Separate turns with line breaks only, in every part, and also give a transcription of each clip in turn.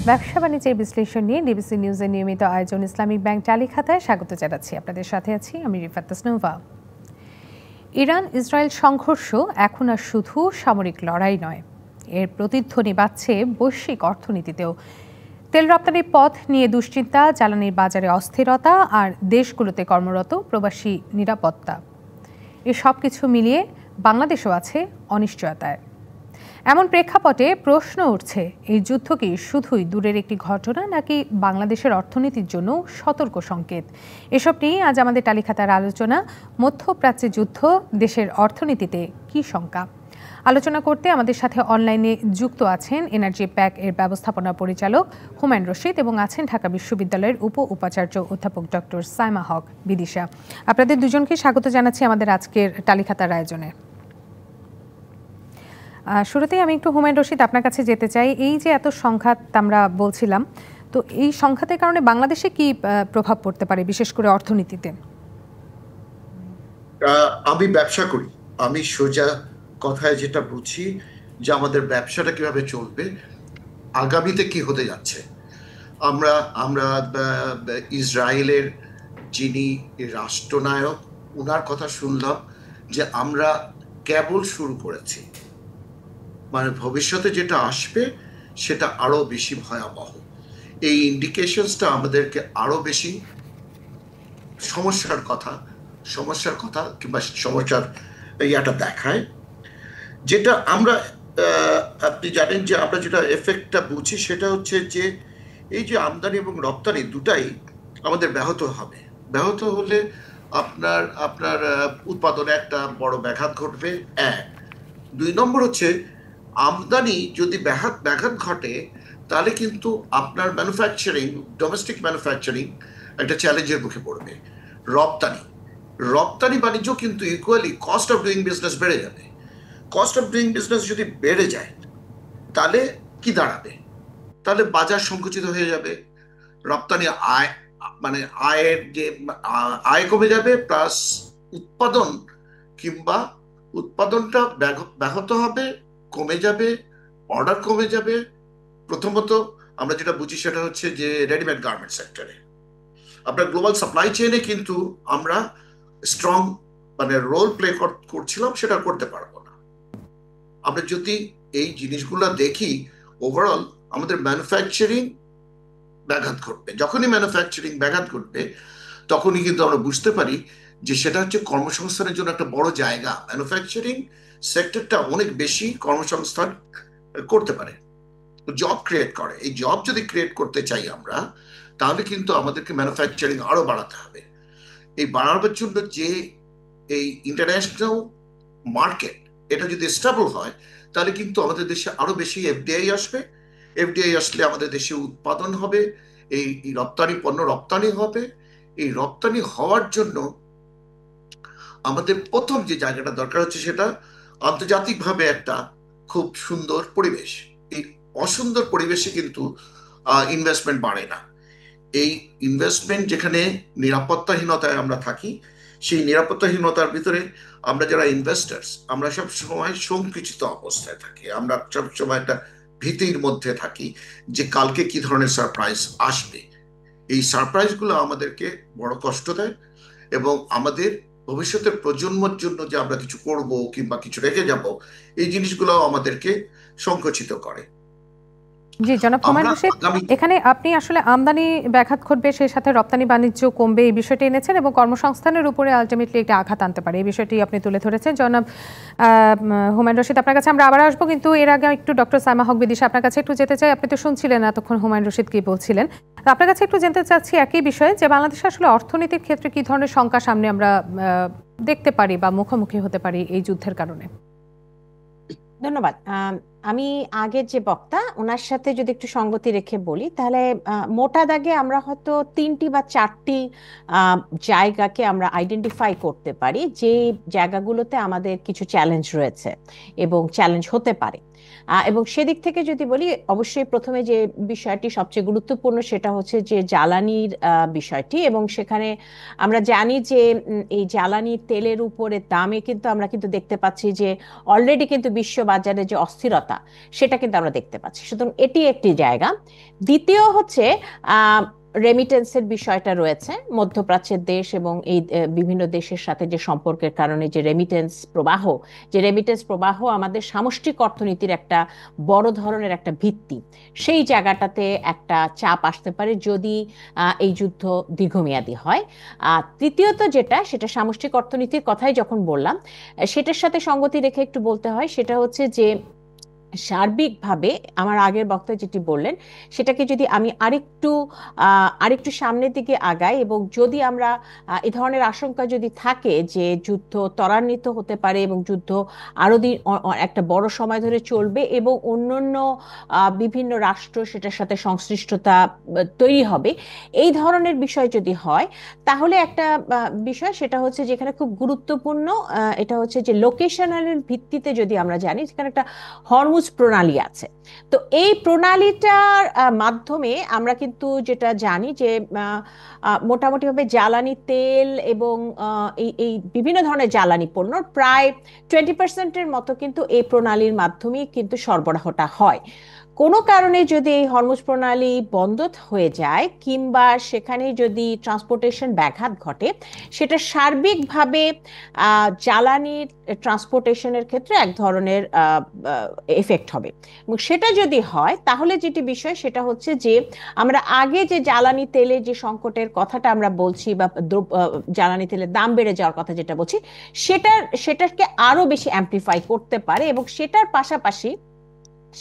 ব্যবসা বাণিজ্যের বিশ্লেষণ নিয়ে ডিবিসি নিউজের নিয়মিত আয়োজন ইসলামিক ব্যাংক টালি খাতায় স্বাগত জানাচ্ছি। আপনাদের সাথে আছি আমি রিফাত তাসনুভা। ইরান ইসরায়েল সংঘর্ষ এখন আর শুধু সামরিক লড়াই নয়, এর প্রতিধ্বনি বাজছে বৈশ্বিক অর্থনীতিতেও। তেল রপ্তানির পথ নিয়ে দুশ্চিন্তা, জ্বালানির বাজারে অস্থিরতা আর দেশগুলোতে কর্মরত প্রবাসী নিরাপত্তা, এ সব কিছু মিলিয়ে বাংলাদেশও আছে অনিশ্চয়তায়। এমন প্রেক্ষাপটে প্রশ্ন উঠছে, এই যুদ্ধ কি শুধুই দূরের একটি ঘটনা নাকি বাংলাদেশের অর্থনীতির জন্য সতর্ক সংকেত? এসব নিয়ে আজ আমাদের টালিখাতার আলোচনা। মধ্যপ্রাচ্যে যুদ্ধ দেশের অর্থনীতিতে কি শঙ্কা? আলোচনা করতে আমাদের সাথে অনলাইনে যুক্ত আছেন এনার্জি প্যাক এর ব্যবস্থাপনা পরিচালক হুমায়ুন রশিদ এবং আছেন ঢাকা বিশ্ববিদ্যালয়ের উপাচার্য অধ্যাপক ডক্টর সাইমা হক বিদিশা। আপনাদের দুজনকে স্বাগত জানাচ্ছি আমাদের আজকের টালিখাতার আয়োজনে। শুরুতেই আমি একটু হুমায়ুন রশিদ আপনার কাছে যেতে চাই। এই যে এত সংঘাত আমরা বলছিলাম, তো এই সংঘাতের কারণে বাংলাদেশে কি প্রভাব পড়তে পারে, বিশেষ করে অর্থনীতিতে?
আমি ব্যবসা করি, আমি সোজা কথায় যেটা বুঝি যে আমাদের ব্যবসাটা কিভাবে চলবে, আগামীতে কি হতে যাচ্ছে। আমরা ইসরায়েলের যিনি রাষ্ট্রনায়ক, ওনার কথা শুনলাম যে আমরা কেবল শুরু করেছি, মানে ভবিষ্যতে যেটা আসবে সেটা আরো বেশি ভয়াবহ। এই ইন্ডিকেশনসটা আমাদেরকে আরো বেশি সমস্যার কথা কিংবা সমস্যার ইয়াটা দেখায়। যেটা আমরা আপনি জানেন যে আমরা যেটা এফেক্টটা বুঝি সেটা হচ্ছে যে এই যে আমদানি এবং রপ্তানি দুটাই আমাদের ব্যাহত হবে। ব্যাহত হলে আপনার উৎপাদনে একটা বড় ব্যাঘাত ঘটবে, এক। দুই নম্বর হচ্ছে আমদানি যদি ব্যাঘাত ঘটে তাহলে কিন্তু আপনার ডোমেস্টিক ম্যানুফ্যাকচারিং একটা চ্যালেঞ্জের মুখে পড়বে। রপ্তানি বাণিজ্য কিন্তু equally cost of doing business বেড়ে যাবে। কস্ট অফ ডুইং বিজনেস যদি বেড়ে যায় তাহলে কি দাঁড়াবে? তাহলে বাজার সংকুচিত হয়ে যাবে, রপ্তানি আয়ের যে আয় কমে যাবে, প্লাস উৎপাদনটা ব্যাহত হবে, কমে যাবে, অর্ডার কমে যাবে। প্রথমত আমরা যেটা বুঝি সেটা হচ্ছে যে রেডিমেড গার্মেন্ট সেক্টরে আপনার গ্লোবাল সাপ্লাই চেইনে কিন্তু আমরা স্ট্রং রোল প্লে করছিলাম, সেটা করতে পারবো না। আমরা যদি এই জিনিসগুলো দেখি, ওভারঅল আমাদের ম্যানুফ্যাকচারিং ব্যাঘাত ঘটবে। যখনই ম্যানুফ্যাকচারিং ব্যাঘাত ঘটবে তখনই কিন্তু আমরা বুঝতে পারি যে সেটা হচ্ছে কর্মসংস্থানের জন্য একটা বড় জায়গা। ম্যানুফ্যাকচারিং সেক্টরটা অনেক বেশি কর্মসংস্থান করতে পারে, জব ক্রিয়েট করে। এই জব যদি ক্রিয়েট করতে চাই আমরা, তাহলে কিন্তু আমাদেরকে ম্যানুফ্যাকচারিং আরো বাড়াতে হবে। এই বাড়াবার জন্য যে এই ইন্টারন্যাশনাল মার্কেট, এটা যদি স্টেবল হয় তাহলে কিন্তু আমাদের দেশে আরো বেশি এফডিআই আসবে। এফডিআই আসলে আমাদের দেশে উৎপাদন হবে, এই পণ্য রপ্তানি হবে। এই রপ্তানি হওয়ার জন্য আমাদের প্রথম যে জায়গাটা দরকার হচ্ছে সেটা আন্তর্জাতিকভাবে একটা খুব সুন্দর পরিবেশ। এই অসুন্দর পরিবেশে কিন্তু ইনভেস্টমেন্ট বাড়ে না। এই ইনভেস্টমেন্ট যেখানে নিরাপত্তাহীনতায় আমরা থাকি, সেই নিরাপত্তাহীনতার ভিতরে আমরা যারা ইনভেস্টার্স, আমরা সব সময় সংকুচিত অবস্থায় থাকি। আমরা সব সময় একটা ভীতির মধ্যে থাকি যে কালকে কি ধরনের সারপ্রাইজ আসবে। এই সারপ্রাইজগুলো আমাদেরকে বড় কষ্ট দেয় এবং আমাদের ভবিষ্যতের প্রজন্মের জন্য যে আমরা কিছু করব কিংবা কিছু রেখে যাব, এই জিনিসগুলো আমাদেরকে সংকুচিত করে।
জি জনাব হুমায়ুন রশিদ, এখানে আপনি আসলে আমদানি ব্যাঘাত ঘটবে, সেই সাথে রপ্তানি বাণিজ্য কমবে, এই বিষয়টি এনেছেন এবং কর্মসংস্থানের উপরে আলটিমেটলি একটা আঘাত আনতে পারে, এই বিষয়টি আপনি তুলে ধরেছেন। জনাব হুমায়ুন রশিদ, আপনার কাছে আমরা আবার আসবো, কিন্তু এর আগে একটু ডক্টর সাইমা হক বিদিশা আপনার কাছে একটু যেতে চাই। আপনি তো শুনছিলেন এতক্ষণ হুমায়ুন রশিদ কি বলছিলেন, আপনার কাছে একটু জানতে চাচ্ছি একই বিষয়ে, যে বাংলাদেশে আসলে অর্থনীতির ক্ষেত্রে কি ধরনের শঙ্কা সামনে আমরা দেখতে পারি বা মুখোমুখি হতে পারি এই যুদ্ধের কারণে?
ধন্যবাদ। আমি আগের যে বক্তা ওনার সাথে যদি একটু সঙ্গতি রেখে বলি, তাহলে মোটা দাগে আমরা হয়তো 3টি বা 4টি জায়গাকে আমরা আইডেন্টিফাই করতে পারি যে জায়গাগুলোতে আমাদের কিছু চ্যালেঞ্জ রয়েছে এবং চ্যালেঞ্জ হতে পারে। এবং সেদিক থেকে যদি বলি, অবশ্যই প্রথমে যে বিষয়টি সবচেয়ে গুরুত্বপূর্ণ সেটা হচ্ছে যে জ্বালানির বিষয়টি। এবং সেখানে আমরা জানি যে এই জ্বালানি তেলের উপরে দামে কিন্তু আমরা কিন্তু দেখতে পাচ্ছি যে অলরেডি কিন্তু বিশ্ববাজারে যে অস্থিরতা সেটা কিন্তু আমরা দেখতে পাচ্ছি। সুতরাং এটি একটি জায়গা। দ্বিতীয় হচ্ছে রেমিটেন্সের বিষয়টা রয়েছে। মধ্যপ্রাচ্যের দেশ এবং এই বিভিন্ন দেশের সাথে যে সম্পর্কের কারণে যে রেমিটেন্স প্রবাহ আমাদের সামষ্টিক অর্থনীতির একটা বড় ধরনের একটা ভিত্তি, সেই জায়গাটাতে একটা চাপ আসতে পারে যদি এই যুদ্ধ দীর্ঘমেয়াদী হয়। তৃতীয়ত সেটা সামষ্টিক অর্থনীতির কথাই যখন বললাম, সেটার সাথে সঙ্গতি রেখে একটু বলতে হয়, সেটা হচ্ছে যে সার্বিকভাবে আমার আগের বক্তা যেটি বললেন সেটাকে যদি আমি আরেকটু সামনের দিকে আগাই, এবং যদি আমরা এ ধরনের আশঙ্কা যদি থাকে যে যুদ্ধ ত্বরান্বিত হতে পারে এবং যুদ্ধ আরো দিন একটা বড় সময় ধরে চলবে এবং অন্যান্য বিভিন্ন রাষ্ট্র সেটার সাথে সংশ্লিষ্টতা তৈরি হবে, এই ধরনের বিষয় যদি হয়, তাহলে একটা বিষয় সেটা হচ্ছে যেখানে খুব গুরুত্বপূর্ণ, এটা হচ্ছে যে লোকেশনাল ভিত্তিতে যদি আমরা জানি যেখানে একটা হরমুজ প্রণালী আছে। তো এই প্রণালীটার মাধ্যমে আমরা কিন্তু যেটা জানি যে মোটামুটিভাবে জ্বালানি তেল এবং এই বিভিন্ন ধরনের জ্বালানি পণ্য প্রায় 20%-এর মতো কিন্তু এই প্রণালীর মাধ্যমেই কিন্তু সরবরাহটা হয়। কোনো কারণে যদি এই হরমুজ প্রণালী বন্ধ হয়ে যায় কিংবা সেখানে যদি ট্রান্সপোর্টেশন ব্যাঘাত ঘটে, সেটা সার্বিকভাবে জ্বালানির ট্রান্সপোর্টেশনের ক্ষেত্রে এক ধরনের এফেক্ট হবে। এবং সেটা যদি হয় তাহলে যেটি বিষয় সেটা হচ্ছে যে আমরা আগে যে জ্বালানি তেলের যে সংকটের কথাটা আমরা বলছি বা জ্বালানি তেলের দাম বেড়ে যাওয়ার কথা যেটা বলছি, সেটাকে আরো বেশি অ্যাম্প্লিফাই করতে পারে। এবং সেটার পাশাপাশি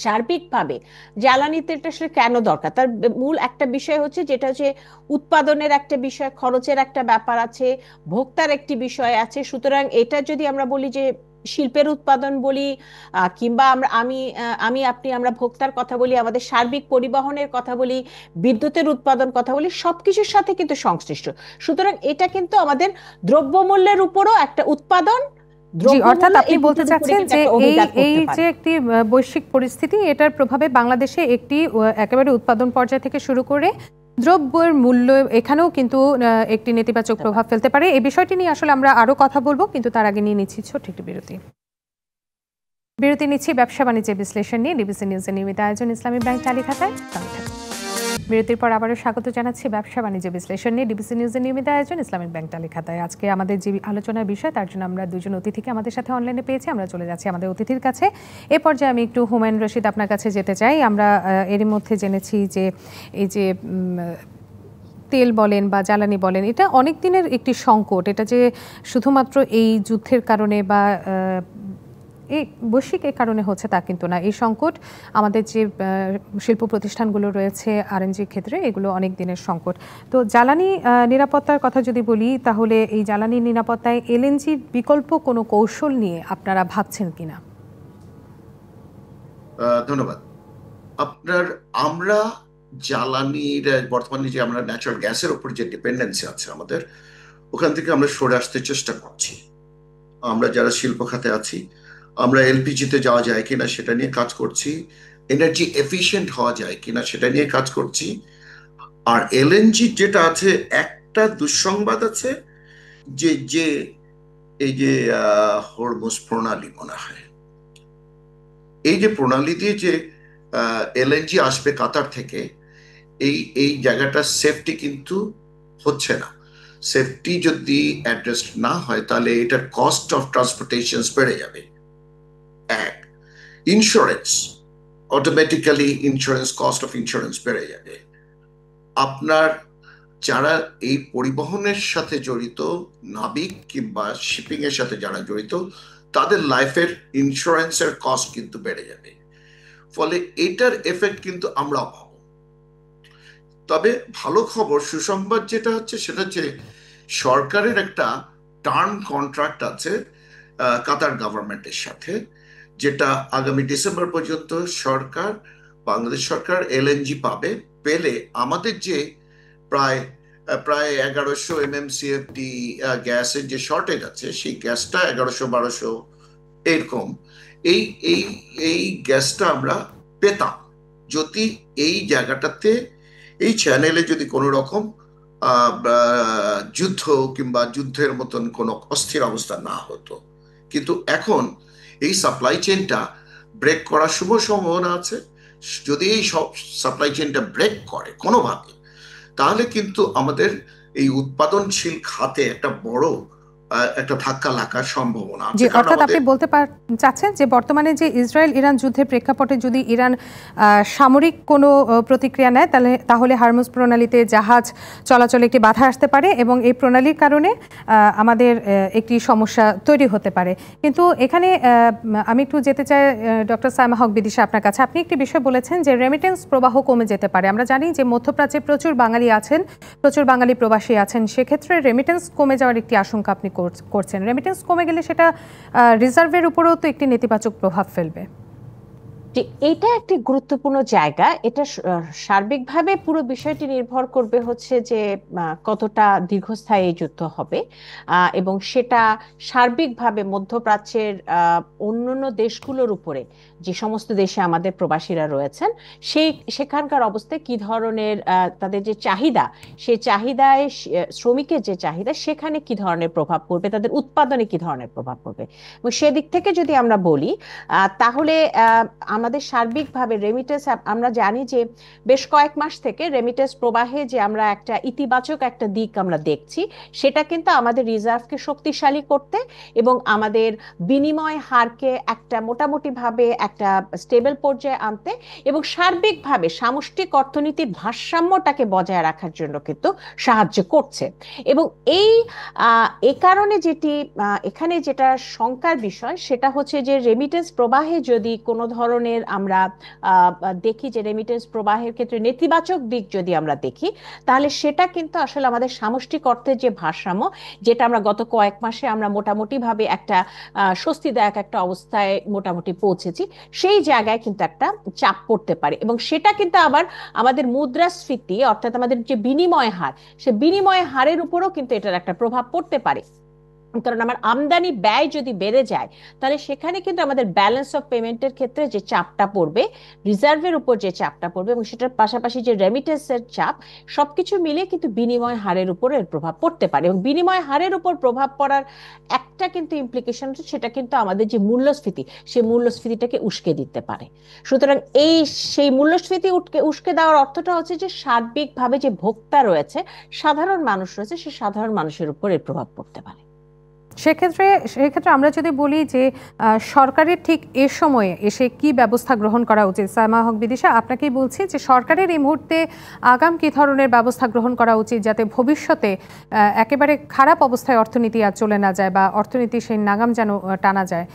সার্বিকভাবে জ্বালানি তেলটা আসলে কেন দরকার, তার মূল একটা বিষয় হচ্ছে যেটা হচ্ছে উৎপাদনের একটা বিষয়, খরচের একটা ব্যাপার আছে, ভোক্তার একটি বিষয় আছে। সুতরাং এটা যদি আমরা বলি যে শিল্পের উৎপাদন বলি কিংবা আমরা ভোক্তার কথা বলি, আমাদের সার্বিক পরিবহনের কথা বলি, বিদ্যুতের উৎপাদন কথা বলি, সবকিছুর সাথে কিন্তু সংশ্লিষ্ট। সুতরাং এটা কিন্তু আমাদের দ্রব্যমূল্যের উপরও একটা উৎপাদন,
জি, অর্থাৎ আপনি বলতে চাচ্ছেন যে এই যে একটি বৈশ্বিক পরিস্থিতি, এটার প্রভাবে বাংলাদেশে একটি একেবারে উৎপাদন পর্যায় থেকে শুরু করে দ্রব্যের মূল্য এখানেও কিন্তু একটি নেতিবাচক প্রভাব ফেলতে পারে। এই বিষয়টি নিয়ে আসলে আমরা আরো কথা বলবো, কিন্তু তার আগে নিয়ে নিচ্ছি ছোট্ট একটি বিরতি নিচ্ছি ব্যবসা বাণিজ্যের বিশ্লেষণ নিয়ে ডিবিসি নিউজের নিয়মিত আয়োজন ইসলামী ব্যাংক চালিখাতায়। বিরতির পর আবারও স্বাগত জানাচ্ছি ব্যবসা বাণিজ্য বিশ্লেষণ নিয়ে ডিবিসি নিউজের নিয়মিত আয়োজন ইসলামিক ব্যাংক তালিকাতায়। আজকে আমাদের যে আলোচনার বিষয় তার জন্য আমরা দুজন অতিথিকে আমাদের সাথে অনলাইনে পেয়েছি। আমরা চলে যাচ্ছি আমাদের অতিথির কাছে। এ পর্যায়ে আমি একটু হুমায়ুন রশিদ আপনার কাছে যেতে চাই। আমরা এরই মধ্যে জেনেছি যে এই যে তেল বলেন বা জ্বালানি বলেন, এটা অনেক দিনের একটি সংকট। এটা যে শুধুমাত্র এই যুদ্ধের কারণে বা এই বৈশ্বিক এই কারণে হচ্ছে তা কিন্তু না। এই সংকট আমাদের যে শিল্প প্রতিষ্ঠানগুলো রয়েছে আরএনজি ক্ষেত্রে, এগুলো অনেক দিনের সংকট। তো জ্বালানি নিরাপত্তার কথা যদি বলি, তাহলে এই জ্বালানি নিরাপত্তায় এলএনজির বিকল্প কোনো কৌশল নিয়ে আপনারা ভাবছেন কিনা?
ধন্যবাদ। আমরা জ্বালানির বর্তমানে যে আমরা ন্যাচারাল গ্যাসের উপর যে ডিপেন্ডেন্সি আছে আমাদের, ওখান থেকে আমরা সরে আসতে চেষ্টা করছি। আমরা যারা শিল্প খাতে আছি, আমরা এলপিজিতে যাওয়া যায় কিনা সেটা নিয়ে কাজ করছি, এনার্জি এফিশিয়েন্ট হওয়া যায় কিনা সেটা নিয়ে কাজ করছি। আর এলএনজি যেটা আছে, একটা দুঃসংবাদ আছে যে এই যে হরমুজ প্রণালী মনে হয়, এই যে প্রণালী দিয়ে যে এলএনজি আসবে কাতার থেকে, এই জায়গাটা সেফটি কিন্তু হচ্ছে না। সেফটি যদি অ্যাড্রেস না হয় তাহলে এটার কস্ট অফ ট্রান্সপোর্টেশন বেড়ে যাবে। এক, insurance, automatically cost of insurance বেড়ে যাবে। আপনার যারা এই পরিবহনের সাথে জড়িত, নাবিক কিংবা শিপিং এর সাথে যারা জড়িত, তাদের লাইফের ইন্স্যুরেন্সের কস্ট কিন্তু বেড়ে যাবে। ফলে এটার এফেক্ট কিন্তু আমরাও পাবো। তবে ভালো খবর, সুসংবাদ যেটা হচ্ছে সেটা হচ্ছে সরকারের একটা টার্ম কন্ট্রাক্ট আছে কাতার গভর্নমেন্টের সাথে, যেটা আগামী ডিসেম্বর পর্যন্ত বাংলাদেশ সরকার এলএনজি পাবে। পেলে আমাদের যে প্রায় 1100 MMCFD গ্যাসের যে শর্টেজ আছে, সেই গ্যাসটা 1100-1200 এরকম, এই এই এই গ্যাসটা আমরা পেতাম যদি এই জায়গাটাতে এই চ্যানেলে যদি কোনো রকম যুদ্ধ কিংবা যুদ্ধের মতন কোনো অস্থির অবস্থা না হতো। কিন্তু এখন এই সাপ্লাই চেনটা ব্রেক করার শুভ সম্ভাবনা আছে। যদি এই সব সাপ্লাই চেনটা ব্রেক করে কোনোভাবে, তাহলে কিন্তু আমাদের এই উৎপাদনশীল খাতে একটা বড় একটা ধাক্কা লাগার সম্ভাবনা
জি,
আছে।
অর্থাৎ আপনি বলতে চাচ্ছেন যে বর্তমানে যে ইসরায়েল ইরান যুদ্ধের প্রেক্ষাপটে যদি ইরান সামরিক কোনো প্রতিক্রিয়া নেয় তাহলে হরমুজ প্রণালীতে জাহাজ চলাচলে একটি বাধা আসতে পারে এবং এই প্রণালীর কারণে আমাদের একটি সমস্যা তৈরি হতে পারে। কিন্তু এখানে আমি একটু যেতে চাই ডক্টর সাইমা হক বিদিশা আপনার কাছে। আপনি একটি বিষয় বলেছেন যে রেমিটেন্স প্রবাহ কমে যেতে পারে। আমরা জানি যে মধ্যপ্রাচ্যে প্রচুর বাঙালি আছেন, প্রচুর বাঙালি প্রবাসী আছেন, সেক্ষেত্রে রেমিটেন্স কমে যাওয়ার একটি আশঙ্কা আপনি করছেন। রেমিটেন্স কমে গেলে সেটা রিজার্ভের উপরেও তো একটি নেতিবাচক প্রভাব ফেলবে।
এটা একটি গুরুত্বপূর্ণ জায়গা। এটা সার্বিকভাবে পুরো বিষয়টি নির্ভর করবে হচ্ছে যে কতটা দীর্ঘস্থায়ী এই যুদ্ধ হবে এবং সেটা সার্বিকভাবে মধ্যপ্রাচ্যের অন্যান্য দেশগুলোর উপরে, যে সমস্ত দেশে আমাদের প্রবাসীরা রয়েছেন, সেখানকার অবস্থায় কি ধরনের তাদের যে চাহিদা, সেই চাহিদায় শ্রমিকের যে চাহিদা, সেখানে কি ধরনের প্রভাব পড়বে, তাদের উৎপাদনে কি ধরনের প্রভাব পড়বে। এবং সেদিক থেকে যদি আমরা বলি তাহলে আমাদের সার্বিকভাবে রেমিটেন্স, আমরা জানি যে বেশ কয়েক মাস থেকে রেমিটেন্স প্রবাহে যে আমরা একটা ইতিবাচক একটা দিক আমরা দেখছি, সেটা কিন্তু আমাদের রিজার্ভকে শক্তিশালী করতে এবং আমাদের বিনিময় হারকে একটা মোটামুটিভাবে একটা স্টেবল পর্যায়ে আনতে এবং সার্বিকভাবে সামষ্টিক অর্থনীতির ভারসাম্যটাকে বজায় রাখার জন্য কিন্তু সাহায্য করছে। এবং এই কারণে এখানে যেটা শঙ্কার বিষয় সেটা হচ্ছে যে রেমিটেন্স প্রবাহে যদি কোনো ধরনের আমরা দেখি যে রেমিটেন্স প্রবাহের ক্ষেত্রে নেতিবাচক দিক যদি আমরা দেখি, তাহলে সেটা কিন্তু আসলে আমাদের সামষ্টিক অর্থের যে ভারসাম্য, যেটা আমরা গত কয়েক মাসে আমরা মোটামুটি ভাবে একটা স্বস্তিদায়ক একটা অবস্থায় মোটামুটি পৌঁছেছি, সেই জায়গায় কিন্তু একটা চাপ পড়তে পারে এবং সেটা কিন্তু আবার আমাদের মুদ্রাস্ফীতি অর্থাৎ আমাদের যে বিনিময় হার, সে বিনিময় হারের উপরও কিন্তু এটার একটা প্রভাব পড়তে পারে। কারণ আমার আমদানি ব্যয় যদি বেড়ে যায়, তাহলে সেখানে কিন্তু আমাদের ব্যালেন্স অফ পেমেন্টের ক্ষেত্রে যে চাপটা পড়বে, রিজার্ভের উপর যে চাপটা পড়বে এবং সেটার পাশাপাশি যে রেমিটেন্সের চাপ, সবকিছু মিলে কিন্তু বিনিময় হারের উপর এর প্রভাব পড়তে পারে। এবং বিনিময় হারের উপর প্রভাব পড়ার একটা কিন্তু ইমপ্লিকেশন, সেটা কিন্তু আমাদের যে মূল্যস্ফীতি, সেই মূল্যস্ফীতিটাকে উস্কে দিতে পারে। সুতরাং সেই মূল্যস্ফীতি উস্কে দেওয়ার অর্থটা হচ্ছে যে সার্বিকভাবে যে ভোক্তা রয়েছে, সাধারণ মানুষ রয়েছে, সে সাধারণ মানুষের উপর এর প্রভাব পড়তে পারে।
সেক্ষেত্রে আমরা যদি বলি যে সরকারের ঠিক এ সময়ে এসে কি ব্যবস্থা গ্রহণ করা উচিত, সাইমা হক বিদিশা আপনাকেই বলছি যে সরকারের এই মুহূর্তে আগাম কি ধরনের ব্যবস্থা গ্রহণ করা উচিত যাতে ভবিষ্যতে একেবারে খারাপ অবস্থায় অর্থনীতি আর চলে না যায় বা অর্থনীতি সেই নাগাম যেন টানা যায়।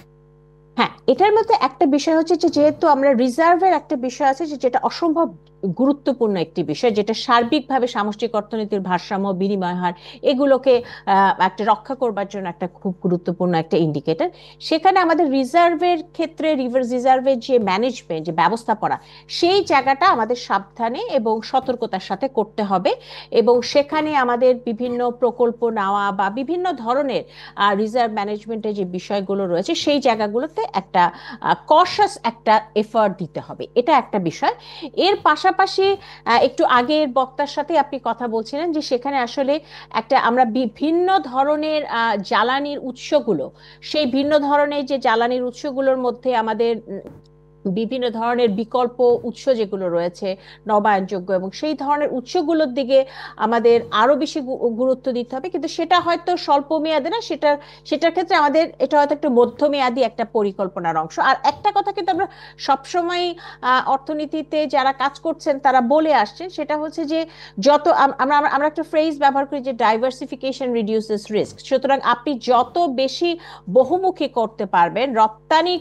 হ্যাঁ, এটার মধ্যে একটা বিষয় হচ্ছে যে যেহেতু আমরা রিজার্ভের একটা বিষয় আছে যেটা অসম্ভব গুরুত্বপূর্ণ একটি বিষয়, যেটা সার্বিকভাবে সামষ্টিক অর্থনীতির ভারসাম্য, বিনিময় হার, এগুলোকে একটা রক্ষা করবার জন্য একটা খুব গুরুত্বপূর্ণ একটা ইন্ডিকেটর। সেখানে আমাদের রিজার্ভের ক্ষেত্রে রিজার্ভের যে ম্যানেজমেন্ট, যে ব্যবস্থাপনা, সেই জায়গাটা আমাদের সাবধানে এবং সতর্কতার সাথে করতে হবে। এবং সেখানে আমাদের বিভিন্ন প্রকল্প নেওয়া বা বিভিন্ন ধরনের রিজার্ভ ম্যানেজমেন্টের যে বিষয়গুলো রয়েছে, সেই জায়গাগুলোতে একটা কশাস একটা এফার্ট দিতে হবে, এটা একটা বিষয়। এর পাশাপাশি একটু আগের বক্তার সাথে আপনি কথা বলছিলেন যে সেখানে আসলে আমরা বিভিন্ন ধরনের জ্বালানির উৎসগুলো, সেই ভিন্ন ধরনের যে জ্বালানির উৎসগুলোর মধ্যে আমাদের বিভিন্ন ধরনের বিকল্প উৎস যেগুলো রয়েছে নবায়নযোগ্য, এবং সেই ধরনের উৎসগুলোর দিকে আমাদের আরো বেশি গুরুত্ব দিতে হবে। কিন্তু সেটা হয়তো স্বল্প মেয়াদে না, সেটার ক্ষেত্রে আমাদের এটা হয়তো একটা মধ্যমেয়াদী একটা পরিকল্পনার অংশ। আর একটা কথা কিন্তু আমরা সবসময় অর্থনীতিতে যারা কাজ করছেন তারা বলে আসছেন, সেটা হচ্ছে যে যত আমরা একটা ফ্রেজ ব্যবহার করি যে ডাইভার্সিফিকেশন রিডিউসেস রিস্ক। সুতরাং আপনি যত বেশি বহুমুখী করতে পারবেন, রপ্তানি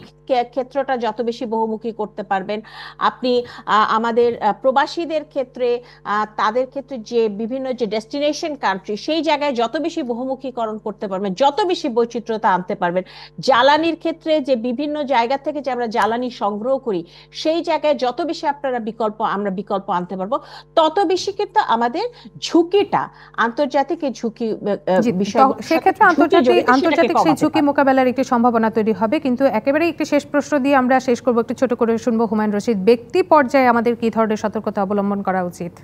ক্ষেত্রটা যত বেশি বহুমুখী বহুমুখী করতে পারবেন। আপনি আমাদের প্রবাসীদের ক্ষেত্রে তাদের ক্ষেত্রে যে বিভিন্ন যে ডেস্টিনেশন কান্ট্রি, সেই জায়গায় যত বেশি বহুমুখীকরণ করতে পারবেন, যত বেশি বৈচিত্র্যতা আনতে পারবেন। জ্বালানির ক্ষেত্রে যে বিভিন্ন জায়গা থেকে যে আমরা জ্বালানি সংগ্রহ করি, সেই জায়গায় যত বেশি আমরা বিকল্প আনতে পারবো, তত বেশি কিন্তু আমাদের ঝুঁকিটা, আন্তর্জাতিক এই ঝুঁকি
সেক্ষেত্রে আন্তর্জাতিক সেই ঝুঁকি মোকাবেলার একটি সম্ভাবনা তৈরি হবে। কিন্তু একেবারে একটি শেষ প্রশ্ন দিয়ে আমরা শেষ করবো, একটু ছোট করে শুনবো হুমায়ুন রশিদ। ব্যক্তি পর্যায়ে আমাদের কি ধরনের সতর্কতা অবলম্বন করা উচিত?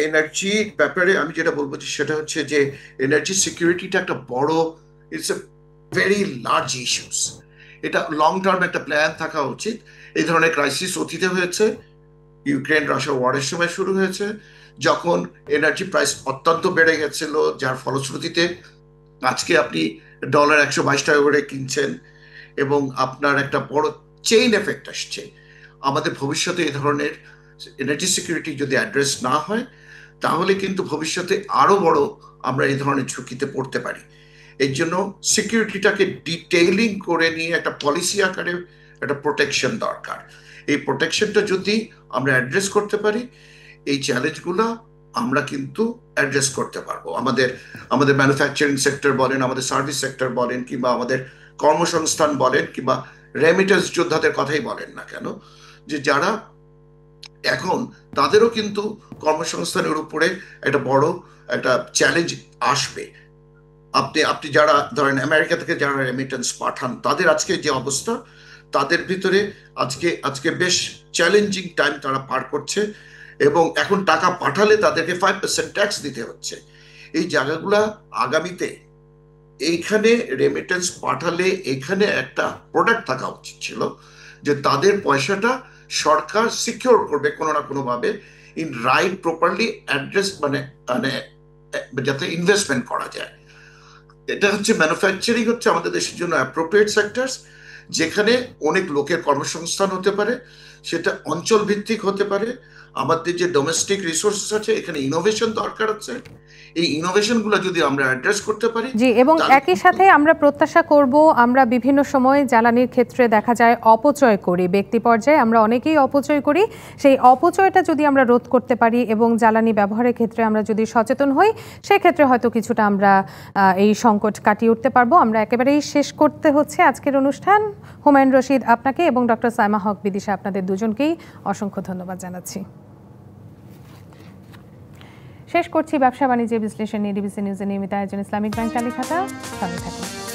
এনার্জির ব্যাপারে আমি যেটা বলবো সেটা হচ্ছে যে এনার্জি সিকিউরিটিটা একটা বড়, it's a very large issues. এটা লং টার্ম একটা প্ল্যান থাকা উচিত। এই ধরনের ক্রাইসিস অতীতে হয়েছে, ইউক্রেন রাশিয়া ওয়ারের সময় শুরু হয়েছে, যখন এনার্জি প্রাইস অত্যন্ত বেড়ে গেছিল, যার ফলশ্রুতিতে আজকে আপনি ডলার 122 টাকা করে কিনছেন এবং আপনার একটা বড় চেইন এফেক্ট আসছে। আমাদের ভবিষ্যতে এই ধরনের এনার্জি সিকিউরিটি যদি অ্যাড্রেস না হয়, তাহলে কিন্তু ভবিষ্যতে আরো বড় আমরা এই ধরনের ঝুঁকিতে পড়তে পারি। এর জন্য সিকিউরিটিটাকে ডিটেইলিং করে নিয়ে একটা পলিসি আকারে একটা প্রোটেকশন দরকার। এই প্রোটেকশনটা যদি আমরা অ্যাড্রেস করতে পারি, এই চ্যালেঞ্জগুলো আমরা কিন্তু অ্যাড্রেস করতে পারবো। আমাদের ম্যানুফ্যাকচারিং সেক্টর বলেন, আমাদের সার্ভিস সেক্টর বলেন, কিংবা আমাদের কর্মসংস্থান বলেন, কিংবা রেমিটেন্স যোদ্ধাদের কথাই বলেন না কেন, যে যারা এখন তাদেরও কিন্তু কর্মসংস্থানের উপরে একটা বড় একটা চ্যালেঞ্জ আসবে। আপনি যারা ধরেন আমেরিকা থেকে যারা রেমিটেন্স পাঠান, তাদের আজকে যে অবস্থা, তাদের ভিতরে আজকে বেশ চ্যালেঞ্জিং টাইম তারা পার করছে, এবং এখন টাকা পাঠালে তাদেরকে 5% ট্যাক্স দিতে হচ্ছে। এই জায়গাগুলা আগামীতে এইখানে রেমিটেন্স পাঠালে এখানে একটা প্রোডাক্ট থাকা উচিত ছিল, যে তাদের পয়সাটা সরকার সিকিউর করবে কোনো না কোনো ভাবে, ইন রাইট প্রপারলি অ্যাড্রেস, মানে যাতে ইনভেস্টমেন্ট করা যায়। এটা হচ্ছে ম্যানুফ্যাকচারিং হচ্ছে আমাদের দেশের জন্য অ্যাপ্রোপ্রিয়েট সেক্টরস, যেখানে অনেক লোকের কর্মসংস্থান হতে পারে, সেটা অঞ্চল ভিত্তিক হতে পারে। আমাদের যে ডোমেস্টিক রিসোর্সেস আছে, এখানে ইনোভেশন দরকার আছে। এই ইনোভেশনগুলো যদি আমরা অ্যাড্রেস করতে পারি,
জি, এবং একই সাথে আমরা প্রত্যাশা করব, আমরা বিভিন্ন সময় জ্বালানির ক্ষেত্রে দেখা যায় অপচয় করি, ব্যক্তি পর্যায়ে আমরা অনেকেই অপচয় করি। সেই অপচয়টা যদি আমরা রোধ করতে পারি এবং জ্বালানি ব্যবহারের ক্ষেত্রে আমরা যদি সচেতন হই, সেক্ষেত্রে হয়তো কিছুটা আমরা এই সংকট কাটিয়ে উঠতে পারবো। আমরা একেবারেই শেষ করতে হচ্ছে আজকের অনুষ্ঠান। হুমায়ুন রশিদ আপনাকে এবং ডক্টর সাইমা হক বিদিশা, আপনাদের দুজনকেই অসংখ্য ধন্যবাদ জানাচ্ছি। শেষ করছি ব্যবসা বাণিজ্য বিশ্লেষণ নিয়ে ডিবিসি নিউজের নিয়মিত আয়োজন ইসলামিক ব্যাংক চালিখাতা। সঙ্গে থাকুন।